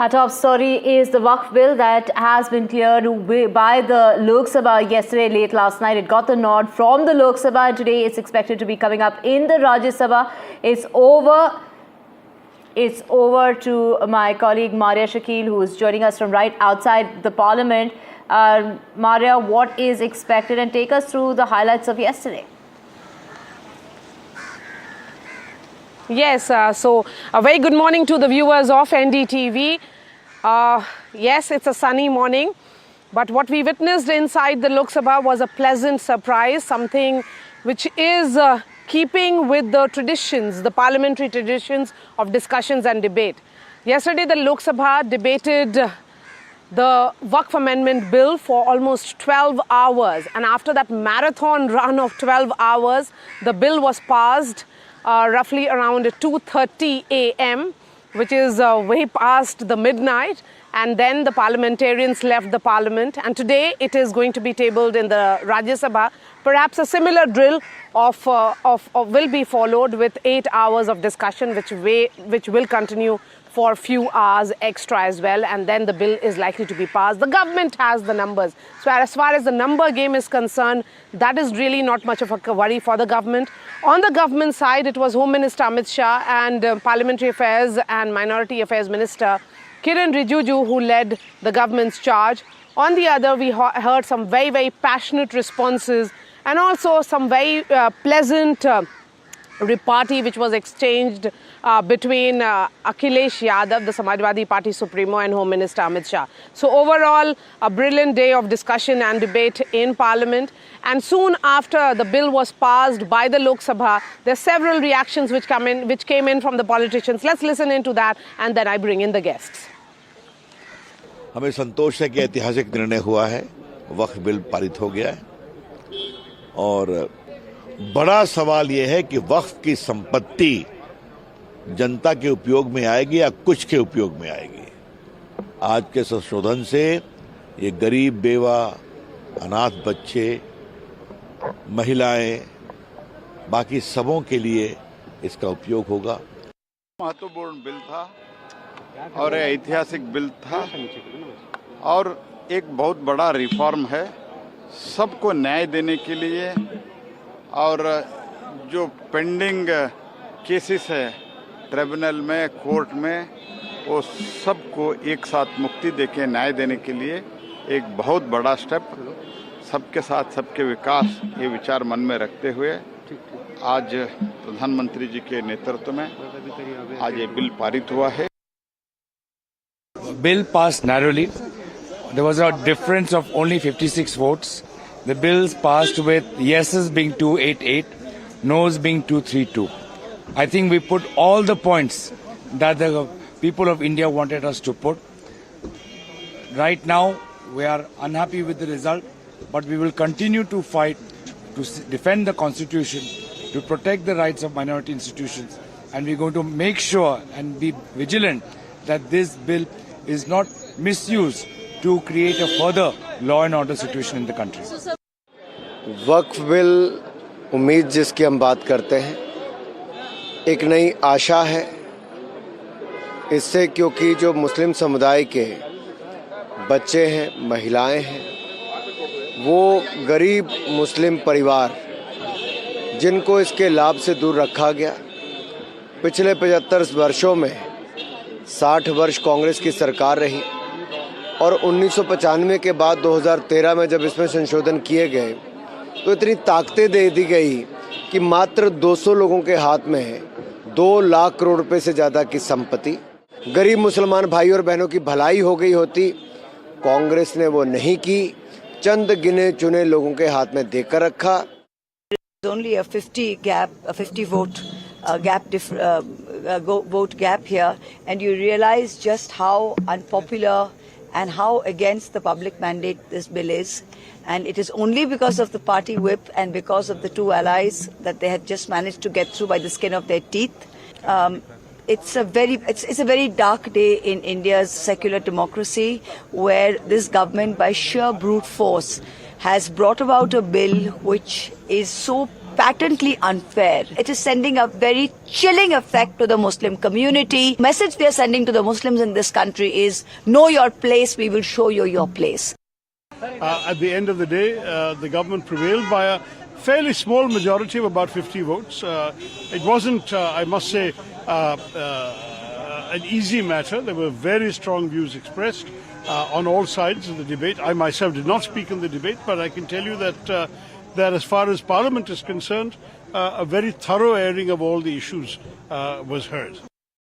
Our top story is the Waqf bill that has been cleared by the Lok Sabha yesterday late last night. It got the nod from the Lok Sabha and today it's expected to be coming up in the Rajya Sabha. It's over to my colleague Maria Shakil, who is joining us from right outside the Parliament. Maria, what is expected, and take us through the highlights of yesterday. Yes, so a very good morning to the viewers of NDTV. Yes, it's a sunny morning, but what we witnessed inside the Lok Sabha was a pleasant surprise, something which is keeping with the traditions, the parliamentary traditions of discussions and debate. Yesterday, the Lok Sabha debated the Waqf Amendment Bill for almost 12 hours, and after that marathon run of 12 hours, the bill was passed roughly around 2:30 a.m., which is way past the midnight, and then the parliamentarians left the parliament, and today it is going to be tabled in the Rajya Sabha. Perhaps a similar drill will be followed with 8 hours of discussion, which will continue for a few hours extra as well, and then the bill is likely to be passed. The government has the numbers. So as far as the number game is concerned, that is really not much of a worry for the government. On the government side, it was Home Minister Amit Shah and Parliamentary Affairs and Minority Affairs Minister Kiren Rijiju who led the government's charge. On the other, we heard some very, very passionate responses and also some very pleasant repartee which was exchanged between Akhilesh Yadav, the Samajwadi Party Supremo, and Home Minister Amit Shah. So overall, a brilliant day of discussion and debate in Parliament. And soon after the bill was passed by the Lok Sabha, there are several reactions which came in from the politicians. Let's listen into that, and then I bring in the guests. हमें संतोष है कि ऐतिहासिक निर्णय हुआ है, वक्फ bill पारित हो गया है और बड़ा सवाल यह है कि वक्फ की संपत्ति जनता के उपयोग में आएगी या कुछ के उपयोग में आएगी। आज के संशोधन से ये गरीब, बेवा, अनाथ बच्चे, महिलाएं, बाकी सबों के लिए इसका उपयोग होगा। महत्वपूर्ण बिल था और ऐतिहासिक बिल था और एक बहुत बड़ा रिफॉर्म है, सबको न्याय देने के लिए, और जो पेंडिंग केसेस है ट्रिब्यूनल में, कोर्ट में, वो सबको एक साथ मुक्ति देके न्याय देने के लिए एक बहुत बड़ा स्टेप, सबके साथ सबके विकास, ये विचार मन में रखते हुए आज प्रधानमंत्री जी के नेतृत्व में आज ये बिल पारित हुआ है। Bill passed narrowly. There was a difference of only 56 votes. The bills passed with yeses being 288, noes being 232. I think we put all the points that the people of India wanted us to put. Right now, we are unhappy with the result, but we will continue to fight to defend the Constitution, to protect the rights of minority institutions, and we're going to make sure and be vigilant that this bill is not misused to create a further law and order situation in the country. Waqf bill, उम्मीद जिसकी हम बात करते हैं, एक नई आशा है इससे, क्योंकि जो मुस्लिम समुदाय के बच्चे हैं, महिलाएं हैं, वो गरीब मुस्लिम परिवार जिनको इसके लाभ से दूर रखा गया, पिछले 75 वर्षों में 60 वर्ष कांग्रेस की सरकार रही और 1995 के बाद 2013 में जब इसमें संशोधन किए गए तो इतनी ताकतें दे दी गई कि मात्र 200 लोगों के हाथ में है 2 लाख करोड़ रुपए से ज़्यादा की संपत्ति। गरीब मुसलमान भाई और बहनों की भलाई हो गई होती, कांग्रेस ने वो नहीं की, चंद गिने चुने लोगों के हाथ में देकर रखा। Only a 50 vote vote gap here, and you realize just how unpopular and how against the public mandate this bill is. And it is only because of the party whip and because of the two allies that they had just managed to get through by the skin of their teeth. It's a very dark day in India's secular democracy, where this government, by sheer brute force, has brought about a bill which is so patently unfair. It is sending a very chilling effect to the Muslim community. Message we are sending to the Muslims in this country is, know your place, we will show you your place. At the end of the day, the government prevailed by a fairly small majority of about 50 votes. It wasn't, I must say, an easy matter. There were very strong views expressed on all sides of the debate. I myself did not speak in the debate, but I can tell you that that as far as Parliament is concerned, a very thorough airing of all the issues was heard.